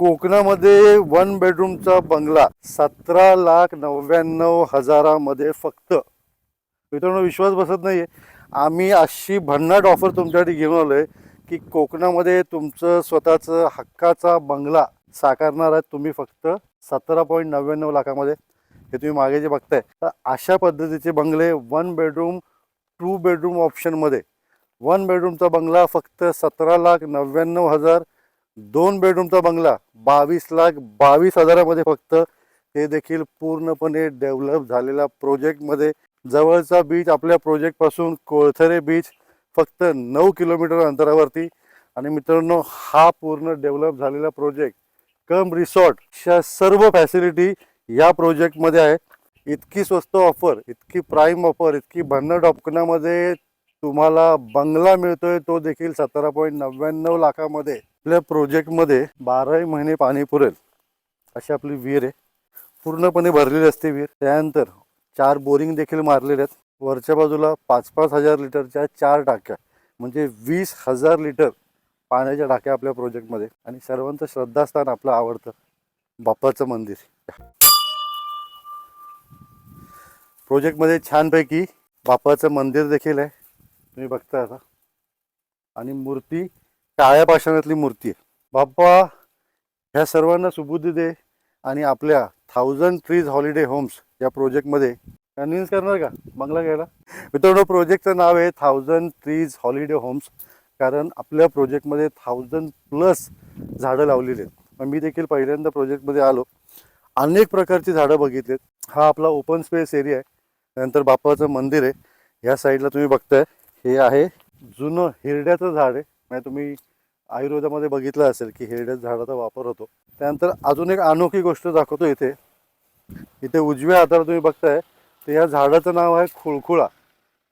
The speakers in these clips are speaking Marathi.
कोकणामध्ये 1 बेडरूमचा बंगला 17,99,000मध्ये फक्त. मित्रांनो, विश्वास बसत नाहीये. आम्ही अशी भन्नाट ऑफर तुमच्यासाठी घेऊन आलोय की कोकणामध्ये तुमचं स्वतःचं हक्काचा बंगला साकारणार आहे तुम्ही फक्त 17,99,00,000मध्ये. हे तुम्ही मागे जे बघताय, तर अशा पद्धतीचे बंगले 1 बेडरूम 2 बेडरूम ऑप्शनमध्ये. 1 बेडरूमचा बंगला फक्त 17,99,000. 2 बेडरूमचा बंगला 22,22,000मध्ये फक्त. ते देखील पूर्णपणे डेव्हलप झालेल्या प्रोजेक्टमध्ये. जवळचा बीच आपल्या प्रोजेक्टपासून कोळथरे बीच फक्त 9 किलोमीटर अंतरावरती. आणि मित्रांनो, हा पूर्ण डेव्हलप झालेला प्रोजेक्ट कम रिसॉर्टच्या सर्व फॅसिलिटी या प्रोजेक्टमध्ये आहे. इतकी स्वस्त ऑफर, इतकी प्राईम ऑफर, इतकी भन्नाट ऑप्शनामध्ये तुम्हाला बंगला मिळतोय, तो देखील 17,99,00,000मध्ये. आपल्या प्रोजेक्टमध्ये 12 महिने पाणी पुरेल अशी आपली विहीर आहे. पूर्णपणे भरलेली असते विहीर. त्यानंतर 4 बोरिंग देखील मारलेले आहेत. वरच्या बाजूला 5-5 हजार लिटरच्या 4 टाक्या, म्हणजे 20,000 लिटर पाण्याच्या टाक्या आपल्या प्रोजेक्टमध्ये. आणि सर्वांचं श्रद्धास्थान आपलं आवडतं बाप्पाचं मंदिर. प्रोजेक्टमध्ये छानपैकी बाप्पाचं मंदिर देखील आहे, तुम्ही बघता आता. आणि मूर्ती काळ्या पाषाणातली मूर्ती आहे. बाप्पा ह्या सर्वांना सुबुद्धी दे आणि आपल्या 1000 ट्रीज हॉलिडे होम्स या प्रोजेक्टमध्ये कन्व्हिन्स करणार का बंगला घ्यायला. मित्रांनो, प्रोजेक्टचं नाव आहे 1000 ट्रीज हॉलिडे होम्स, कारण आपल्या प्रोजेक्टमध्ये 1000+ झाडं लावलेली आहेत. मग मी देखील पहिल्यांदा प्रोजेक्टमध्ये आलो, अनेक प्रकारची झाडं बघितलेत. हा आपला ओपन स्पेस एरिया आहे. त्यानंतर बाप्पाचं मंदिर आहे. ह्या साईडला तुम्ही बघताय, हे आहे जुनं हिरड्याचं झाड आहे. म्हणजे तुम्ही आयुर्वेदामध्ये बघितलं असेल की हिरड्याच्या झाडाचा वापर होतो. त्यानंतर अजून एक अनोखी गोष्ट दाखवतो. इथे उजव्या हाताला तुम्ही बघताय, तर या झाडाचं नाव आहे खुळखुळा.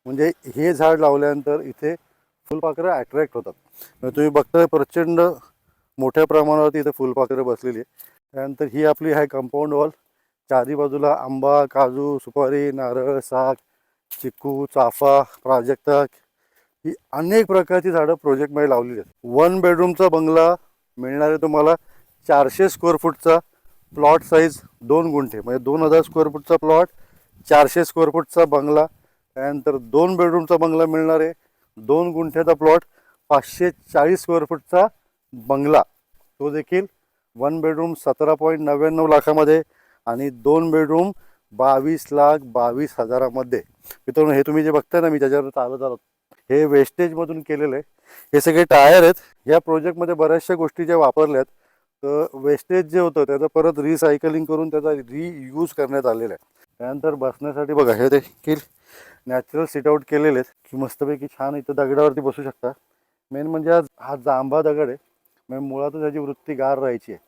म्हणजे हे झाड लावल्यानंतर इथे फुलपाखरं अट्रॅक्ट होतात. म्हणजे तुम्ही बघताय प्रचंड मोठ्या प्रमाणावरती इथे फुलपाखरं बसलेली आहे. त्यानंतर ही आपली आहे कंपाऊंड वॉल. चारी बाजूला आंबा, काजू, सुपारी, नारळ, साग, चिकू, चाफा, प्राजक्ता, ही अनेक प्रकारची झाडं प्रोजेक्टमध्ये लावलेली आहेत. 1 बेडरूमचा बंगला मिळणार आहे तुम्हाला 400 स्क्वेअर फूटचा. प्लॉट साईज 2 गुंठे, म्हणजे 2000 स्क्वेअर फूटचा प्लॉट, 400 स्क्वेअर फूटचा बंगला. त्यानंतर 2 बेडरूमचा बंगला मिळणार आहे 2 गुंठ्याचा प्लॉट, 540 स्क्वेअर फूटचा बंगला. तो देखील 1 बेडरूम 17,99,00,000मध्ये आणि 2 बेडरूम 22,22,000मध्ये. मित्रांनो, हे तुम्ही जे बघताय ना, मी त्याच्यावर चालत आलो, हे वेस्टेजमधून केलेलं आहे. हे सगळे टायर आहेत. या प्रोजेक्टमध्ये बऱ्याचशा गोष्टी ज्या वापरल्यात, तर वेस्टेज जे होतं त्याचं परत रिसायकलिंग करून त्याचा रियूज करण्यात आलेला आहे. त्यानंतर बसण्यासाठी बघा, हे देखील नॅचरल सिटआउट केलेले आहेत की मस्तपैकी छान इथं दगडावरती बसू शकता. मेन म्हणजे हा जांभा दगड आहे, म्हणजे मुळातच त्याची वृत्ती गार राहायची आहे.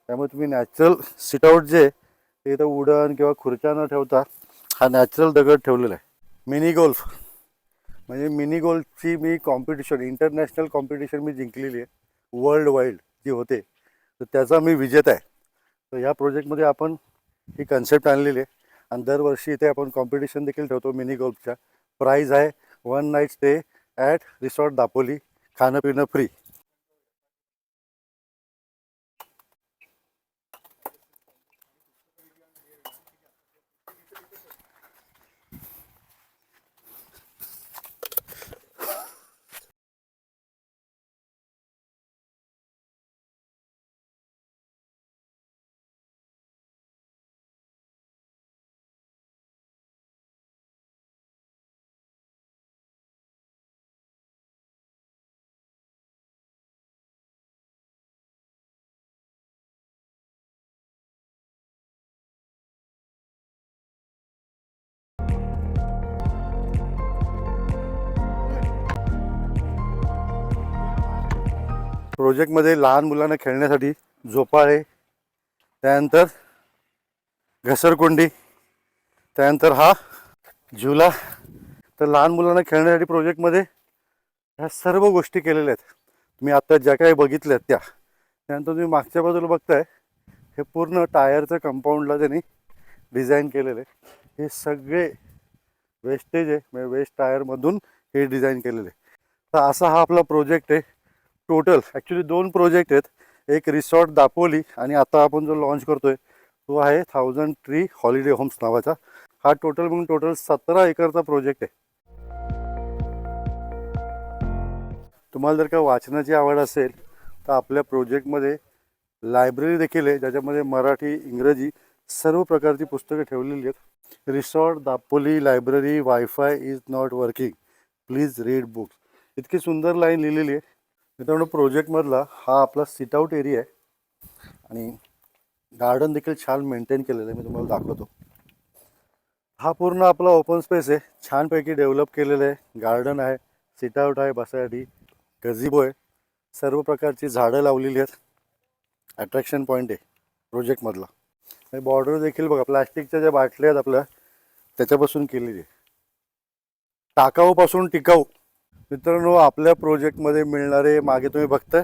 त्यामुळे तुम्ही नॅचरल सिटआउट जे ते इथं वुडन किंवा खुर्च्या न ठेवता हा नॅचरल दगड ठेवलेला आहे. मिनी गोल्फ, म्हणजे मिनी गोल्फची मी कॉम्पिटिशन, इंटरनॅशनल कॉम्पिटिशन मी जिंकलेली आहे. वर्ल्ड वाईड जी होते, तर त्याचा मी विजेता आहे. तर ह्या प्रोजेक्टमध्ये आपण ही कन्सेप्ट आणलेली आहे. आणि दरवर्षी इथे आपण कॉम्पिटिशन देखील ठेवतो मिनी गोल्फच्या. प्राईज आहे 1 night stay at resort Dapoli, खाणं पिणं फ्री. प्रोजेक्टमध्ये लहान मुलांना खेळण्यासाठी झोपाळे, त्यानंतर घसरकुंडी, त्यानंतर हा झुला. तर लहान मुलांना खेळण्यासाठी प्रोजेक्टमध्ये ह्या सर्व गोष्टी केलेल्या आहेत. तुम्ही आता ज्या काही बघितल्यात त्या. त्यानंतर तुम्ही मागच्या बाजूला बघताय, हे पूर्ण टायरचं कंपाऊंडला त्यांनी डिझाईन केलेलं आहे. हे सगळे वेस्टेज आहे, म्हणजे वेस्ट टायरमधून हे डिझाईन केलेलं आहे. तर असा हा आपला प्रोजेक्ट आहे. टोटल ॲक्च्युली 2 प्रोजेक्ट आहेत. एक रिसॉर्ट दापोली आणि आता आपण जो लॉन्च करतोय तो आहे 1000 ट्री हॉलिडे होम्स नावाचा. हा टोटल 17 एकरचा प्रोजेक्ट आहे. तुम्हाला जर का वाचनाची आवड असेल तर आपल्या प्रोजेक्टमध्ये लायब्ररी देखील आहे, ज्याच्यामध्ये मराठी इंग्रजी सर्व प्रकारची पुस्तकं ठेवलेली आहेत. Resort Dapoli library wifi is not working, please read books. इतकी सुंदर लाईन लिहिलेली आहे. मित्रांनो, प्रोजेक्टमधला हा आपला सिट आउट एरिया आहे आणि गार्डन देखील छान मेंटेन केलेलं आहे. मी तुम्हाला दाखवतो. हा पूर्ण आपला ओपन स्पेस आहे, छानपैकी डेव्हलप केलेलं आहे. गार्डन आहे, सिट आउट आहे बसायसाठी, गझिबो आहे, सर्व प्रकारची झाडं लावलेली आहेत. अट्रॅक्शन पॉईंट आहे प्रोजेक्टमधला. बॉर्डर देखील बघा, प्लास्टिकच्या ज्या बाटल्या आहेत आपल्या त्याच्यापासून केलेली आहे. टाकाऊपासून टिकाऊ. मित्रांनो, आपल्या प्रोजेक्टमध्ये मिळणारे, मागे तुम्ही बघताय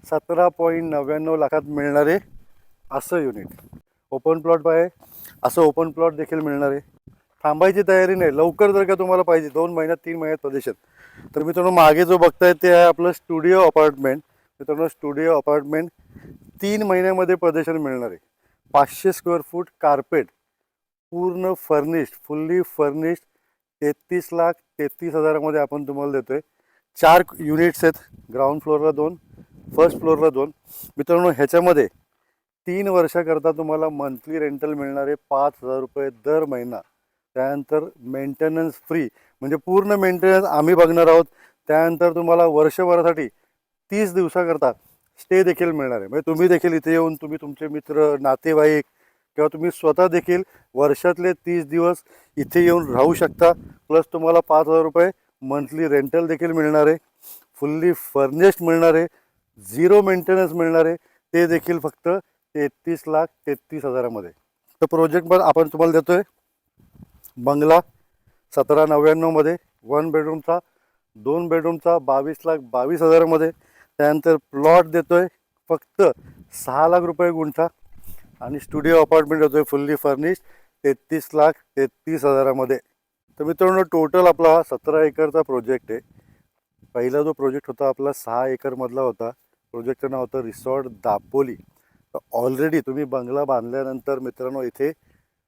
17.99 लाखात मिळणारे असं युनिट. ओपन प्लॉट आहे, असं ओपन प्लॉट देखील मिळणार आहे. थांबायची तयारी नाही, लवकर जर का तुम्हाला पाहिजे 2 महिन्यात 3 महिन्यात प्रदेशात, तर मित्रांनो मागे जो बघताय ते आहे आपलं स्टुडिओ अपार्टमेंट. मित्रांनो, स्टुडिओ अपार्टमेंट 3 महिन्यामध्ये प्रदेशात मिळणार आहे. 500 स्क्वेअर फूट कार्पेट, पूर्ण फर्निश्ड, फुल्ली फर्निश्ड. 33,33,000मध्ये आपण तुम्हाला देतोय. 4 युनिट्स आहेत, ग्राउंड फ्लोअरला 2, फर्स्ट फ्लोअरला 2. मित्रांनो, ह्याच्यामध्ये 3 वर्षाकरता तुम्हाला मंथली रेंटल मिळणार आहे 5,000 रुपये दर महिना. त्यानंतर मेंटेनन्स फ्री, म्हणजे पूर्ण मेंटेनन्स आम्ही बघणार आहोत. त्यानंतर तुम्हाला वर्षभरासाठी 30 दिवसाकरता स्टे देखील मिळणार आहे. म्हणजे तुम्ही देखील इथे येऊन तुम्ही तुमचे मित्र, नातेवाईक किंवा तुम्ही स्वतः देखील वर्षातले 30 दिवस इथे येऊन राहू शकता. प्लस तुम्हाला 5,000 रुपये मंथली रेंटल देखील मिळणार आहे. फुल्ली फर्निश्ड मिळणार आहे, 0 मेंटेनन्स मिळणार आहे. ते देखील फक्त 33,33,000मध्ये. तर प्रोजेक्टमध्ये आपण तुम्हाला देतोय बंगला 1799मध्ये, 1 बेडरूमचा, 2 बेडरूमचा 22,22,000मध्ये. त्यानंतर प्लॉट देतोय फक्त 6 लाख रुपये गुंठा आणि स्टुडिओ अपार्टमेंट देतोय फुल्ली फर्निश्ड 33,33,000मध्ये. तर मित्रांनो, टोटल आपला 17 एकरचा प्रोजेक्ट आहे. पहिला जो प्रोजेक्ट होता आपला 6 एकरमधला होता. प्रोजेक्टचं नाव होतं रिसॉर्ट दापोली. ऑलरेडी तुम्ही बंगला बांधल्यानंतर मित्रांनो इथे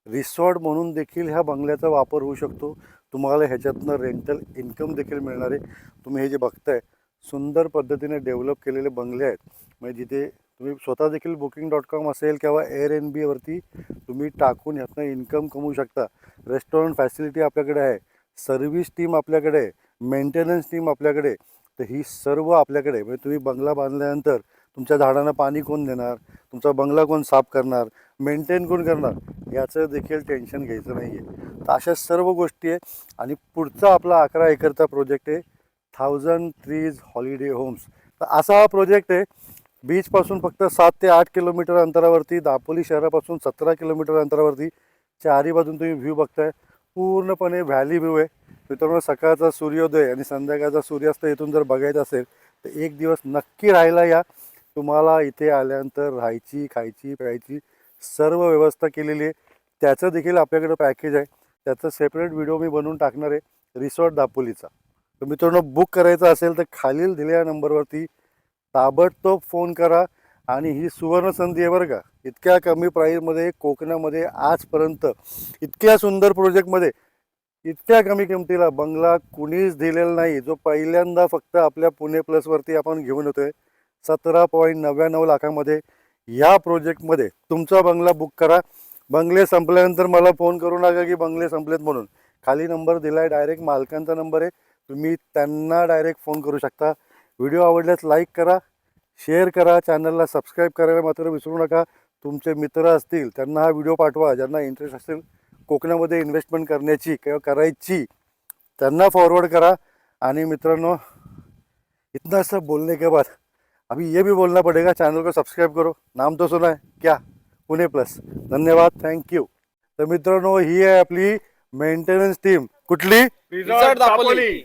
रिसॉर्ट म्हणून देखील ह्या बंगल्याचा वापर होऊ शकतो. तुम्हाला ह्याच्यातनं रेंटल इन्कम देखील मिळणार आहे. तुम्ही हे जे बघताय सुंदर पद्धतीने डेव्हलप केलेले बंगले आहेत, म्हणजे जिथे तुम्ही स्वतः देखील booking.com असेल किंवा Airbnbवरती तुम्ही टाकून ह्यातनं इन्कम कमवू शकता. रेस्टॉरंट फॅसिलिटी आपल्याकडे आहे, सर्व्हिस टीम आपल्याकडे आहे, मेंटेनन्स टीम आपल्याकडे. तर ही सर्व आपल्याकडे. म्हणजे तुम्ही बंगला बांधल्यानंतर तुमच्या झाडांना पाणी कोण देणार, तुमचा बंगला कोण साफ करणार, मेंटेन कोण करणार, याचं देखील टेन्शन घ्यायचं नाही आहे. तर अशा सर्व गोष्टी आहे. आणि पुढचा आपला 11 एकरचा प्रोजेक्ट आहे 1000 ट्रीज हॉलिडे होम्स. तर असा हा प्रोजेक्ट आहे. बीचपासून फक्त 7 ते 8 किलोमीटर अंतरावरती, दापोली शहरापासून 17 किलोमीटर अंतरावरती. चारी बाजून तुम्ही व्ह्यू बघताय, पूर्णपणे व्हॅली व्ह्यू आहे. मित्रांनो, सकाळचा सूर्योदय आणि संध्याकाळचा सूर्यास्त इथून जर बघायचा असेल तर एक दिवस नक्की राहायला या. तुम्हाला इथे आल्यानंतर राहायची, खायची, प्यायची सर्व व्यवस्था केलेली आहे. त्याचं देखील आपल्याकडे पॅकेज आहे. त्याचं सेपरेट व्हिडिओ मी बनवून टाकणार आहे रिसॉर्ट दापोलीचा. तर मित्रांनो, बुक करायचं असेल तर खालील दिलेल्या नंबरवरती ताबडतोब फोन करा. आणि ही सुवर्ण संधी आहे बरं का. इतक्या कमी प्राईजमध्ये कोकणामध्ये आजपर्यंत इतक्या सुंदर प्रोजेक्टमध्ये इतक्या कमी किमतीला बंगला कुणीच दिलेला नाही. जो पहिल्यांदा फक्त आपल्या पुणे प्लसवरती आपण घेऊन येतोय 17.99 लाखामध्ये. या प्रोजेक्टमध्ये तुमचा बंगला बुक करा. बंगले संपल्यानंतर मला फोन करू नका की बंगले संपलेत म्हणून. खाली नंबर दिला आहे, डायरेक्ट मालकांचा नंबर आहे. तुम्ही त्यांना डायरेक्ट फोन करू शकता. व्हिडिओ आवडल्यास लाईक करा, शेअर करा, चॅनलला सबस्क्राईब करायला मात्र विसरू नका. तुमचे मित्र असतील त्यांना हा व्हिडिओ पाठवा. ज्यांना इंटरेस्ट असेल कोकणामध्ये इन्वेस्टमेंट करण्याची किंवा करायची, त्यांना फॉरवर्ड करा. आणि मित्रांनो, इतना सब बोलने के बाद अभी ये भी बोलना पड़ेगा, चैनल को सब्सक्राइब करो. नाम तो सुना है क्या, पुणे प्लस. धन्यवाद, थँक्यू. तर मित्रांनो, ही आहे आपली मेंटेनन्स टीम. कुठली? रिसॉर्ट दापोली.